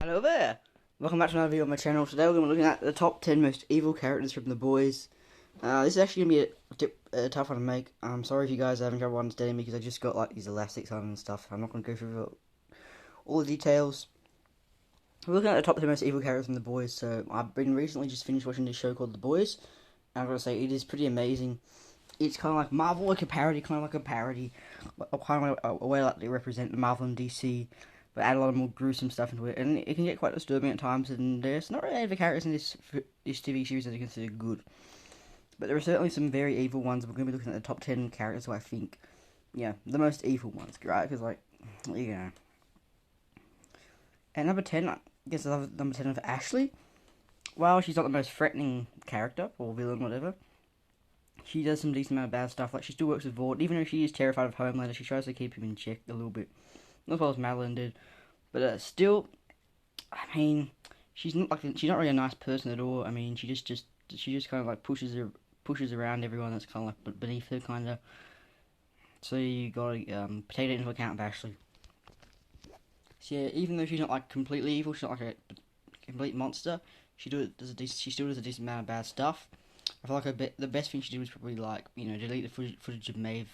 Hello there! Welcome back to another video on my channel. Today we're going to be looking at the top 10 most evil characters from The Boys. This is actually going to be a tough one to make. I'm sorry if you guys are having trouble understanding me because I just got like these elastics on and stuff. I'm not going to go through all the details. We're looking at the top 10 most evil characters from The Boys. So I've been recently just finished watching this show called The Boys. And I'm going to say it is pretty amazing. It's kind of like Marvel, like a parody, kind of a way like they represent Marvel and DC. But add a lot of more gruesome stuff into it, and it can get quite disturbing at times. And there's not really any of the characters in this TV series that are considered good, but there are certainly some very evil ones. We're going to be looking at the top 10 characters who I think, the most evil ones, right? Because and number 10, I guess I love number 10 of Ashley. Well, she's not the most threatening character or villain, whatever. She does some decent amount of bad stuff. Like she still works with Vought, even though she is terrified of Homelander. She tries to keep him in check a little bit. As well as Malon did, but still, I mean, she's not really a nice person at all. I mean, she just kind of like pushes around everyone that's kind of like beneath her, kind of. So you gotta take it into account of Ashley. So yeah, even though she's not like completely evil, she's not like a complete monster. She still does a decent amount of bad stuff. I feel like the best thing she did was probably like delete the footage of Maeve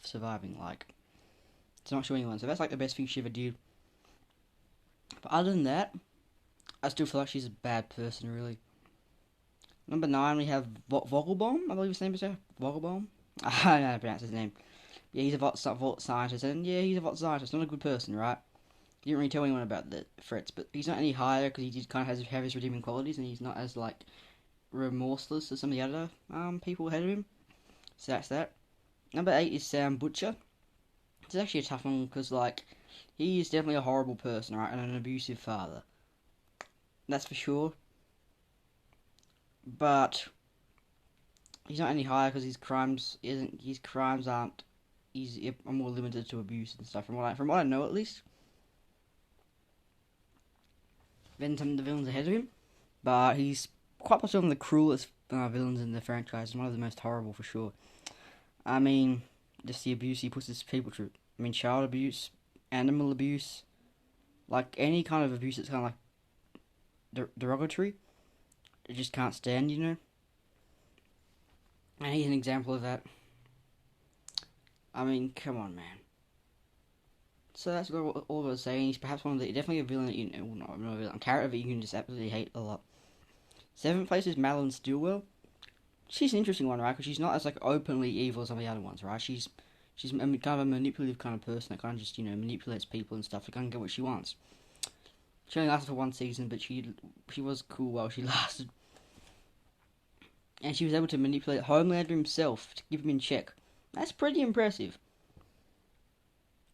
surviving, like. It's not showing anyone, so that's like the best thing she ever did. But other than that, I still feel like she's a bad person, really. Number 9, we have Vogle Bomb, I believe his name is there. Vogle Bomb? I don't know how to pronounce his name. Yeah, he's a Vought scientist, and yeah, he's a Vought scientist, not a good person, right? He didn't really tell anyone about the threats, but he's not any higher because he did kind of have his redeeming qualities, and he's not as, like, remorseless as some of the other people ahead of him. So that's that. Number 8 is Sam Butcher. It's actually a tough one because, like, he is definitely a horrible person, right, and an abusive father. That's for sure. But he's not any higher because his crimes aren't. He's more limited to abuse and stuff. From what I know, at least. Then some of the villains ahead of him, but he's quite possibly one of the cruelest villains in the franchise, and one of the most horrible for sure. I mean, just the abuse he puts his people through. I mean, child abuse, animal abuse, like any kind of abuse that's kind of like derogatory. I just can't stand, And he's an example of that. I mean, come on, man. So that's all I was saying. He's perhaps definitely a villain that not a villain, a character that you can just absolutely hate a lot. 7th place is Malon Ste. She's an interesting one, right? Because she's not as like openly evil as some of the other ones, right? She's kind of a manipulative kind of person that kind of just manipulates people and stuff to kind of get what she wants. She only lasted for 1 season, but she was cool while she lasted, and she was able to manipulate Homelander himself to keep him in check. That's pretty impressive.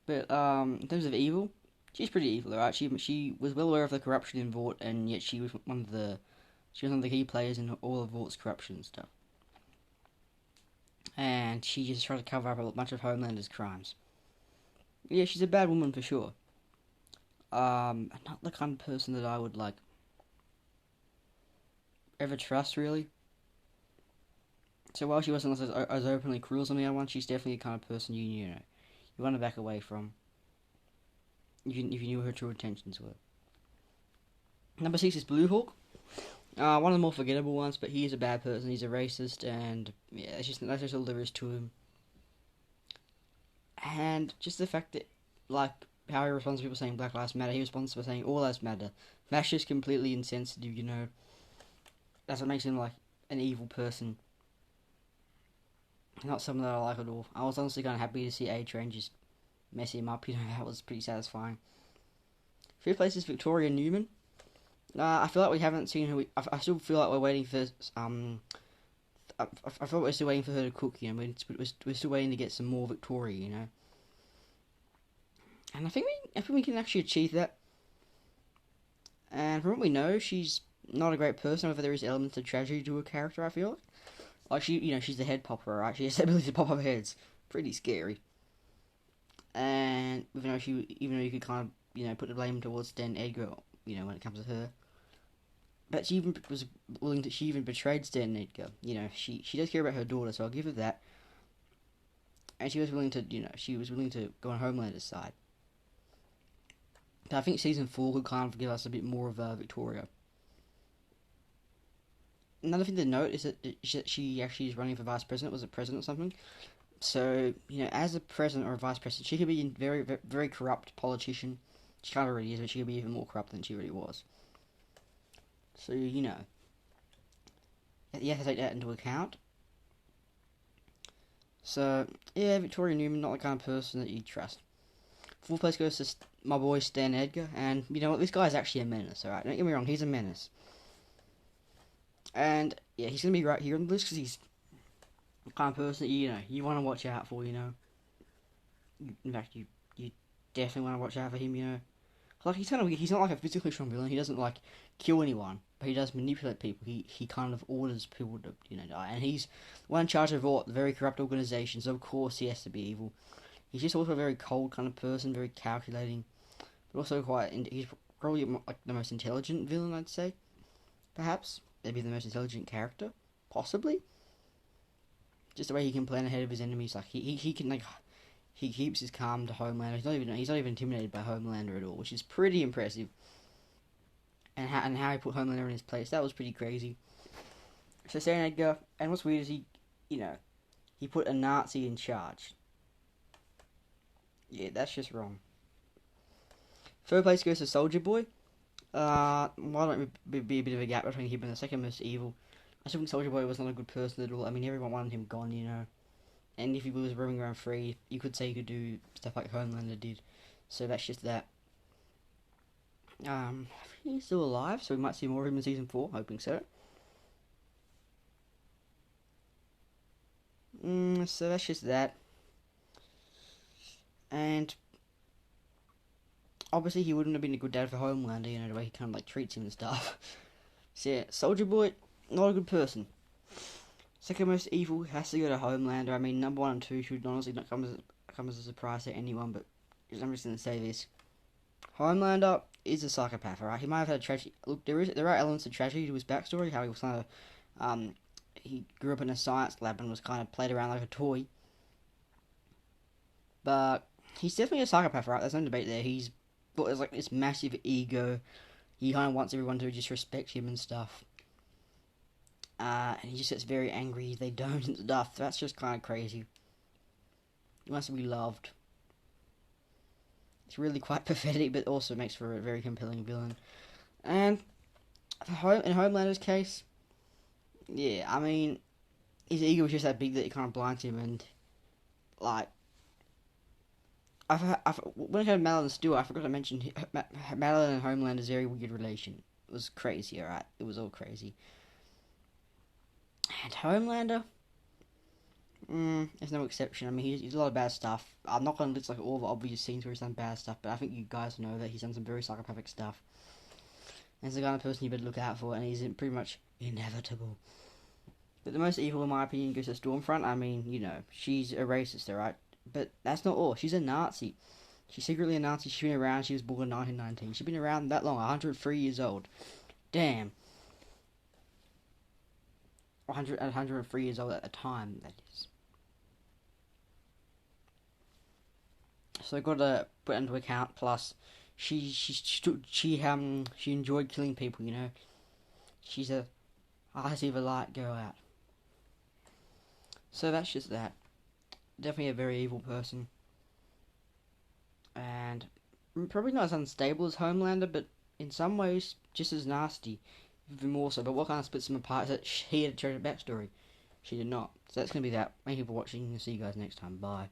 But in terms of evil, she's pretty evil, right? She was well aware of the corruption in Vought, and yet she was one of the key players in all of Vaught's corruption and stuff. And she just tried to cover up a bunch of Homelander's crimes. Yeah, she's a bad woman for sure. Not the kind of person that I would like ever trust, really. So while she wasn't as openly cruel as some of the other ones, she's definitely the kind of person you want to back away from. If you knew her true intentions were. Number 6 is Bluehawk. One of the more forgettable ones, but he is a bad person. He's a racist, and yeah, that's just all there is to him. And just the fact that, like, how he responds to people saying Black Lives Matter, he responds to saying All Lives Matter. That's just completely insensitive, That's what makes him, like, an evil person. Not someone that I like at all. I was honestly kind of happy to see A-Train just mess him up, that was pretty satisfying. 5th place is Victoria Newman. I feel like we haven't seen her. I still feel like we're waiting for. I feel like we're still waiting for her to cook. We're still waiting to get some more Victoria. And I think we can actually achieve that. And from what we know, she's not a great person. However, there is elements of tragedy to her character. I feel like she's the head popper, right? She has the ability to pop up heads. Pretty scary. And even though you could kind of put the blame towards Ste and Edgar, when it comes to her. But she even betrayed Ste and Edgar. She does care about her daughter, so I'll give her that. And she was willing to go on Homelander's side. But I think season 4 could kind of give us a bit more of Victoria. Another thing to note is that she actually is running for vice president. Was it president or something? So, as a president or a vice president, she could be a very, very, very corrupt politician. She kind of already is, but she could be even more corrupt than she really was. So, you have to take that into account. So, yeah, Victoria Newman, not the kind of person that you'd trust. 4th place goes to my boy Stan Edgar, and you know what, this guy's actually a menace, alright? Don't get me wrong, he's a menace. And, yeah, he's going to be right here on the list, because he's the kind of person that, you want to watch out for, In fact, you definitely want to watch out for him, Like, he's not like a physically strong villain, he doesn't, like, kill anyone, but he does manipulate people, he kind of orders people to, die, and he's one in charge of all the very corrupt organizations, so of course he has to be evil. He's just also a very cold kind of person, very calculating, but also he's probably like the most intelligent villain, I'd say, perhaps, maybe the most intelligent character, possibly. Just the way he can plan ahead of his enemies, like he can like he keeps his calm to Homelander. He's not even intimidated by Homelander at all, which is pretty impressive. And how he put Homelander in his place, that was pretty crazy. So Stan Edgar, and what's weird is he put a Nazi in charge. Yeah, that's just wrong. 3rd place goes to Soldja Boy. Why don't be a bit of a gap between him and the second most evil? I still think Soldja Boy was not a good person at all. I mean, everyone wanted him gone, And if he was roaming around free, you could say he could do stuff like Homelander did. So that's just that. I think he's still alive, so we might see more of him in season 4. Hoping so. So that's just that. And obviously he wouldn't have been a good dad for Homelander, the way he kind of like treats him and stuff. So yeah, Soldja Boy, not a good person. Second most evil has to go to Homelander. I mean, number 1 and 2 should honestly not come as a surprise to anyone, but I'm just going to say this. Homelander is a psychopath, alright? He might have had a tragedy. Look, there are elements of tragedy to his backstory, how he was kind of, he grew up in a science lab and was kind of played around like a toy. But he's definitely a psychopath, right? There's no debate there. He's got like this massive ego. He kind of wants everyone to just respect him and stuff. And he just gets very angry if they don't and stuff. That's just kind of crazy. He wants to be loved. It's really quite pathetic, but also makes for a very compelling villain. And in Homelander's case, yeah, I mean, his ego was just that big that it kind of blinds him, and like, when I heard Malon Ste, I forgot to mention Malon and Homelander's very weird relation. It was crazy, alright? It was all crazy. And Homelander, there's no exception. I mean, he's did a lot of bad stuff. I'm not going to list like all the obvious scenes where he's done bad stuff, but I think you guys know that he's done some very psychopathic stuff. And he's the kind of person you better look out for, and he's pretty much inevitable. But the most evil, in my opinion, goes to Stormfront. I mean, she's a racist, alright? But that's not all. She's a Nazi. She's secretly a Nazi. She's been around. She was born in 1919. She's been around that long. 103 years old. Damn. 103 years old at the time, that is. So I've got to put it into account. Plus, she enjoyed killing people. She's a I see the light go out. So that's just that. Definitely a very evil person. And probably not as unstable as Homelander, but in some ways just as nasty. Even more so. But what kind of splits them apart is that he had a tragic backstory. She did not. So that's going to be that. Thank you for watching. See you guys next time. Bye.